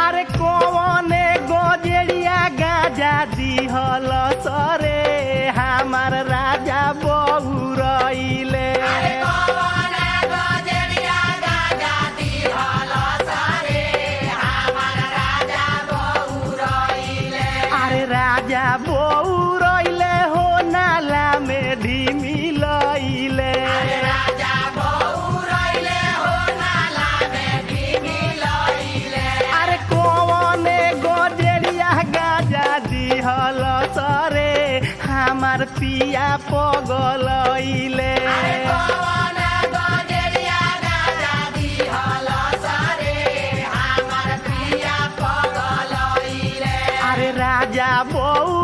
अरे कौने गजेड़िया गाजा दिहल सरे हमार राजा बहुरइले। अरे राजा बहुरइले हो नाला में ढिमिलइले। अरे कौने गजेड़िया गाजा दिहल सरे हमार पिया पगलइले। अरे राजा बहु